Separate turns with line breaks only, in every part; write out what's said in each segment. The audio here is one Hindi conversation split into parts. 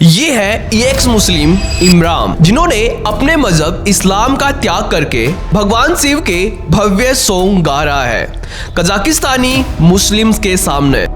ये है एक्स मुस्लिम इमरान, जिन्होंने अपने मजहब इस्लाम का त्याग करके भगवान शिव के भव्य सॉन्ग गा रहा है कजाकिस्तानी मुस्लिम्स के सामने।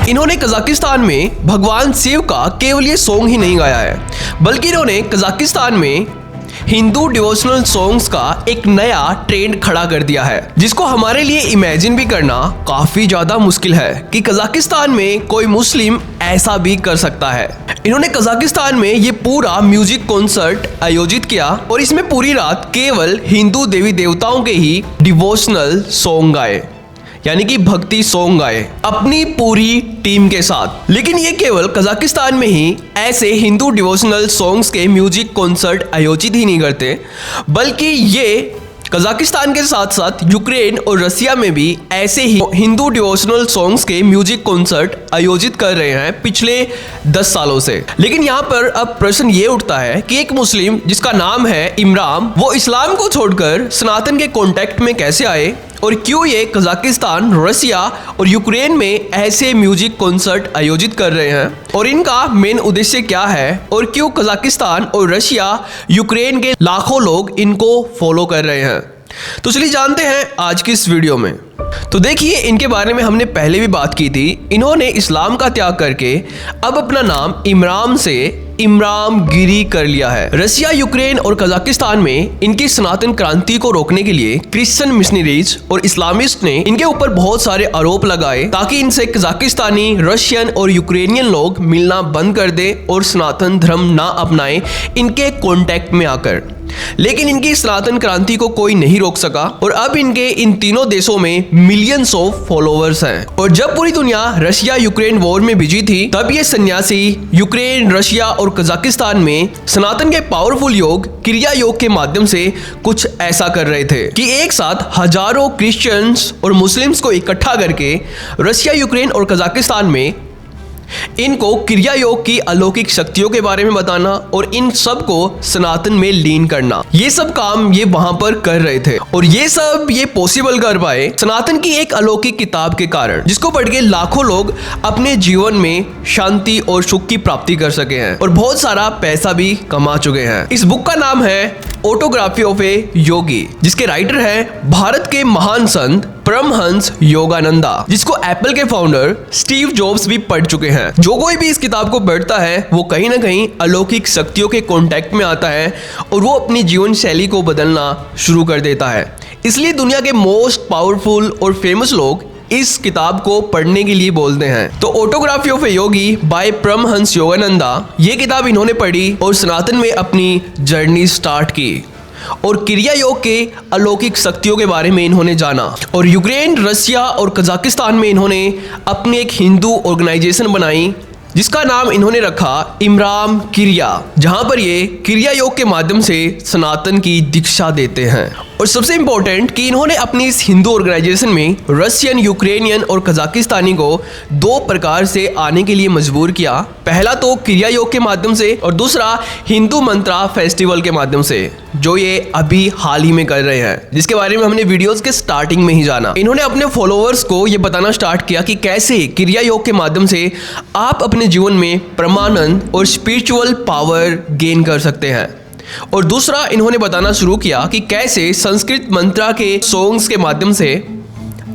इन्होंने कजाकिस्तान में भगवान शिव का केवल ये सॉन्ग ही नहीं गाया है, बल्कि इन्होंने कजाकिस्तान में हिंदू डिवोशनल सॉन्ग्स का एक नया ट्रेंड खड़ा कर दिया है, जिसको हमारे लिए इमेजिन भी करना काफी ज्यादा मुश्किल है कि कजाकिस्तान में कोई मुस्लिम ऐसा भी कर सकता है। इन्होंने कजाकिस्तान में ये पूरा म्यूजिक कॉन्सर्ट आयोजित किया और इसमें पूरी रात केवल हिंदू देवी देवताओं के ही डिवोशनल सॉन्ग गाए, यानी कि भक्ति सॉन्ग गाए अपनी पूरी टीम के साथ। लेकिन ये केवल कजाकिस्तान में ही ऐसे हिंदू डिवोशनल सॉन्ग्स के म्यूजिक कॉन्सर्ट आयोजित ही नहीं करते, बल्कि ये कजाकिस्तान के साथ साथ यूक्रेन और रसिया में भी ऐसे ही हिंदू डिवोशनल सॉन्ग्स के म्यूजिक कॉन्सर्ट आयोजित कर रहे हैं पिछले 10 सालों से। लेकिन यहाँ पर अब प्रश्न ये उठता है कि एक मुस्लिम जिसका नाम है इमरान, वो इस्लाम को छोड़कर सनातन के कॉन्टेक्ट में कैसे आए और क्यों ये कजाकिस्तान, रसिया और यूक्रेन में ऐसे म्यूजिक कॉन्सर्ट आयोजित कर रहे हैं और इनका मेन उद्देश्य क्या है और क्यों कजाकिस्तान और रशिया, यूक्रेन के लाखों लोग इनको फॉलो कर रहे हैं। तो चलिए जानते हैं आज की इस वीडियो में। तो देखिए, इनके बारे में हमने पहले भी बात की थी। इन्होंने इस्लाम का त्याग करके अब अपना नाम इमरान से इमरान गिरी कर लिया है। रसिया, यूक्रेन और कजाकिस्तान में इनकी सनातन क्रांति को रोकने के लिए क्रिश्चियन मिशनरीज और इस्लामिस्ट ने इनके ऊपर बहुत सारे आरोप लगाए ताकि इनसे कजाकिस्तानी, रशियन और यूक्रेनियन लोग मिलना बंद कर दे और सनातन धर्म ना अपनाएं इनके कॉन्टेक्ट में आकर। लेकिन इनकी सनातन क्रांति को कोई नहीं रोक सका और अब इनके इन तीनों देशों में मिलियंस ऑफ फॉलोअर्स हैं। और जब पूरी दुनिया रशिया यूक्रेन वॉर में बिजी थी, तब ये सन्यासी यूक्रेन, रशिया और कजाकिस्तान में सनातन के पावरफुल योग, क्रिया योग के माध्यम से कुछ ऐसा कर रहे थे कि एक साथ हजारों क्रिश्चियंस और मुस्लिम्स को इकट्ठा करके रशिया, यूक्रेन और कजाकिस्तान में इनको क्रिया योग की अलौकिक शक्तियों के बारे में बताना और इन सब को सनातन में लीन करना, ये सब काम ये वहां पर कर रहे थे। और ये सब ये पॉसिबल कर पाए सनातन की एक अलौकिक किताब के कारण, जिसको पढ़ के लाखों लोग अपने जीवन में शांति और सुख की प्राप्ति कर सके हैं और बहुत सारा पैसा भी कमा चुके हैं। इस बुक का नाम है ऑटोग्राफी ऑफ ए योगी, जिसके राइटर हैं भारत के महान संत परमहंस योगानंदा, जिसको एप्पल के फाउंडर स्टीव जॉब्स भी पढ़ चुके हैं। जो कोई भी इस किताब को पढ़ता है वो कहीं ना कहीं अलौकिक शक्तियों के कांटेक्ट में आता है और वो अपनी जीवन शैली को बदलना शुरू कर देता है। इसलिए दुनिया के मोस्ट पावरफुल और फेमस लोग इस किताब को पढ़ने के लिए बोलते हैं। तो autobiography of a yogi by Paramahansa Yogananda, ये किताब इन्होंने पढ़ी और सनातन में अपनी जर्नी स्टार्ट की और क्रिया योग के अलौकिक शक्तियों के बारे में इन्होंने जाना। और यूक्रेन, रसिया और कजाकिस्तान में इन्होंने अपनी एक हिंदू ऑर्गेनाइजेशन बनाई जिसका नाम इन्होंने रखा इमरान क्रिया, जहां पर ये क्रिया योग के माध्यम से सनातन की दीक्षा देते हैं। और सबसे इंपॉर्टेंट कि इन्होंने अपनी इस हिंदू ऑर्गेनाइजेशन में रशियन, यूक्रेनियन और कजाकिस्तानी को 2 प्रकार से आने के लिए मजबूर किया। पहला तो क्रिया योग के माध्यम से और दूसरा हिंदू मंत्रा फेस्टिवल के माध्यम से, जो ये अभी हाल ही में कर रहे हैं, जिसके बारे में हमने वीडियोस के स्टार्टिंग में ही जाना। इन्होंने अपने फॉलोअर्स को ये बताना स्टार्ट किया कि कैसे क्रिया योग के माध्यम से आप अपने जीवन में परमानंद और स्पिरिचुअल पावर गेन कर सकते हैं। और दूसरा, इन्होंने बताना शुरू किया कि कैसे संस्कृत मंत्रा के सॉन्ग्स के माध्यम से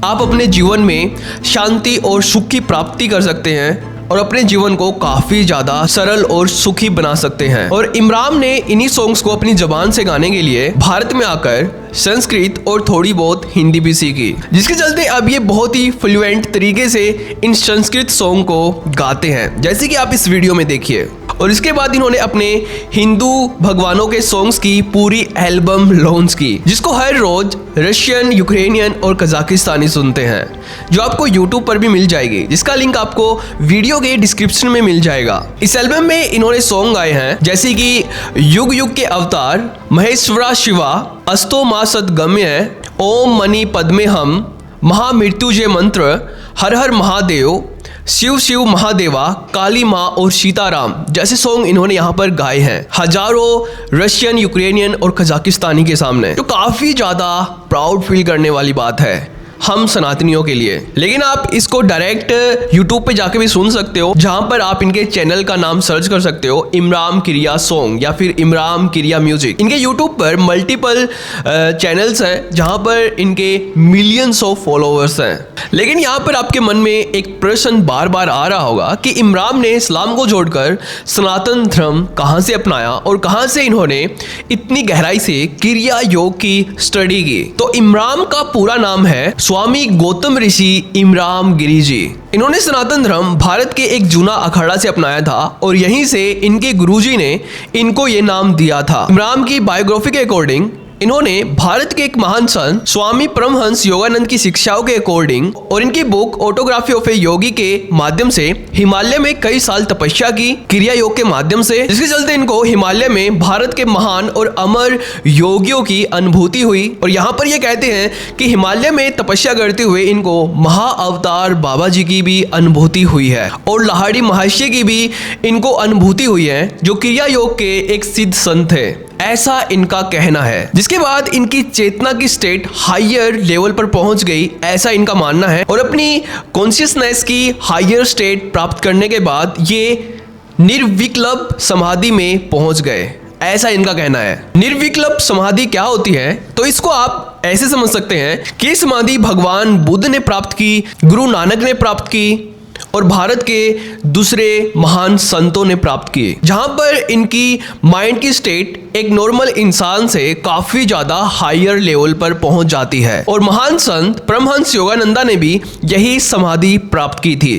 आप अपने जीवन में शांति और सुख की प्राप्ति कर सकते हैं और अपने जीवन को काफी ज्यादा सरल और सुखी बना सकते हैं। और इमरान ने इन्हीं सॉन्ग्स को अपनी जबान से गाने के लिए भारत में आकर संस्कृत और थोड़ी बहुत हिंदी भी सीखी, जिसके चलते अब ये बहुत ही फ्लुएंट तरीके से इन संस्कृत सॉन्ग को गाते हैं, जैसे कि आप इस वीडियो में देखिए। और इसके बाद इन्होंने अपने हिंदू भगवानों के सॉन्ग्स की पूरी एल्बम लॉन्च की, जिसको हर रोज रशियन, यूक्रेनियन और कजाकिस्तानी सुनते हैं, जो आपको YouTube पर भी मिल जाएगी, जिसका लिंक आपको वीडियो के डिस्क्रिप्शन में मिल जाएगा। इस एल्बम में इन्होंने सॉन्ग गाए हैं जैसे कि युग युग के अवतार, महेश्वरा शिवा, अस्तो मा सद्गम्य, ओम मणि पद्मे हम, महामृत्युंजय मंत्र, हर हर महादेव, शिव शिव महादेवा, काली माँ और सीताराम जैसे सॉन्ग इन्होंने यहाँ पर गाए हैं हजारों रशियन, यूक्रेनियन और कजाकिस्तानी के सामने, जो काफी ज्यादा प्राउड फील करने वाली बात है हम सनातनियों के लिए। लेकिन आप इसको डायरेक्ट YouTube पे जाके भी सुन सकते हो, जहां पर आप इनके चैनल का नाम सर्च कर सकते हो, इमराम किरिया सॉन्ग या फिर इमराम किरिया म्यूजिक। इनके YouTube पर मल्टीपल चैनल्स हैं जहां पर इनके मिलियंस ऑफ फॉलोअर्स हैं। लेकिन यहाँ पर आपके मन में एक प्रश्न बार बार आ रहा होगा कि इमराम ने इस्लाम को छोड़कर सनातन धर्म कहाँ से अपनाया और कहाँ से इन्होंने इतनी गहराई से क्रिया योग की स्टडी की। तो इमराम का पूरा नाम है स्वामी गौतम ऋषि इमराम गिरी जी। इन्होंने सनातन धर्म भारत के एक जूना अखाड़ा से अपनाया था और यहीं से इनके गुरुजी ने इनको ये नाम दिया था। इमराम की बायोग्राफी के अकॉर्डिंग इन्होंने भारत के एक महान संत स्वामी परमहंस योगानंद की शिक्षाओं के अकॉर्डिंग और इनकी बुक ऑटोग्राफी ऑफ ए योगी के माध्यम से हिमालय में कई साल तपस्या की क्रिया योग के माध्यम से, जिसके चलते इनको हिमालय में भारत के महान और अमर योगियों की अनुभूति हुई। और यहाँ पर ये कहते हैं कि हिमालय में तपस्या करते हुए इनको महाअवतार बाबा जी की भी अनुभूति हुई है और लाहिड़ी महर्षि की भी इनको अनुभूति हुई है, जो क्रिया योग के एक सिद्ध संत है, ऐसा इनका कहना है। जिसके बाद इनकी चेतना की स्टेट हायर लेवल पर पहुंच गई, ऐसा इनका मानना है। और अपनी कॉन्शियसनेस की हायर स्टेट प्राप्त करने के बाद ये निर्विकल्प समाधि में पहुंच गए, ऐसा इनका कहना है। निर्विकल्प समाधि क्या होती है, तो इसको आप ऐसे समझ सकते हैं कि समाधि भगवान बुद्ध ने प्राप्त की, गुरु नानक ने प्राप्त की और भारत के दूसरे महान संतों ने प्राप्त किए, जहां पर इनकी माइंड की स्टेट एक नॉर्मल इंसान से काफी ज्यादा हायर लेवल पर पहुंच जाती है। और महान संत परमहंस योगानंदा ने भी यही समाधि प्राप्त की थी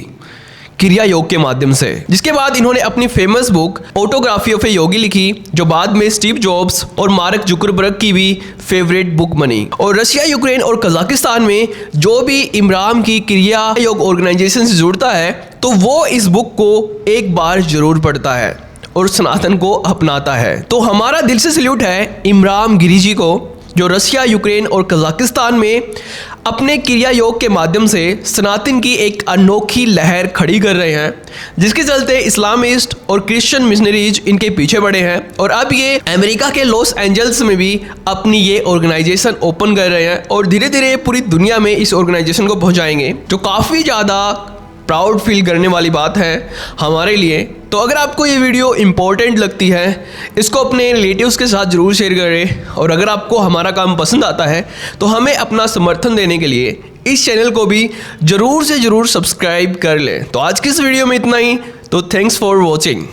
क्रिया योग के माध्यम से। जिसके बाद इन्होंने अपनी famous book autography of a योगी लिखी, जो बाद में स्टीव जॉब्स और मार्क जुकरबर्ग की भी फेवरेट बुक बनी। और रशिया, यूक्रेन और कजाकिस्तान में जो भी इमराम की क्रिया योग ऑर्गेनाइजेशन से जुड़ता है, तो वो इस बुक को एक बार जरूर पढ़ता है और सनातन को अपनाता है। तो हमारा दिल से सल्यूट है इमराम गिरी जी को, जो रशिया, यूक्रेन और कजाकिस्तान में अपने क्रिया योग के माध्यम से सनातन की एक अनोखी लहर खड़ी कर रहे हैं, जिसके चलते इस्लामिस्ट और क्रिश्चियन मिशनरीज इनके पीछे पड़े हैं। और अब ये अमेरिका के लॉस एंजल्स में भी अपनी ये ऑर्गेनाइजेशन ओपन कर रहे हैं और धीरे धीरे पूरी दुनिया में इस ऑर्गेनाइजेशन को पहुंचाएंगे, जो काफ़ी ज़्यादा प्राउड फील करने वाली बात है हमारे लिए। तो अगर आपको ये वीडियो इंपॉर्टेंट लगती है, इसको अपने रिलेटिव्स के साथ ज़रूर शेयर करें। और अगर आपको हमारा काम पसंद आता है, तो हमें अपना समर्थन देने के लिए इस चैनल को भी ज़रूर से ज़रूर सब्सक्राइब कर लें। तो आज की इस वीडियो में इतना ही। तो थैंक्स फॉर वॉचिंग।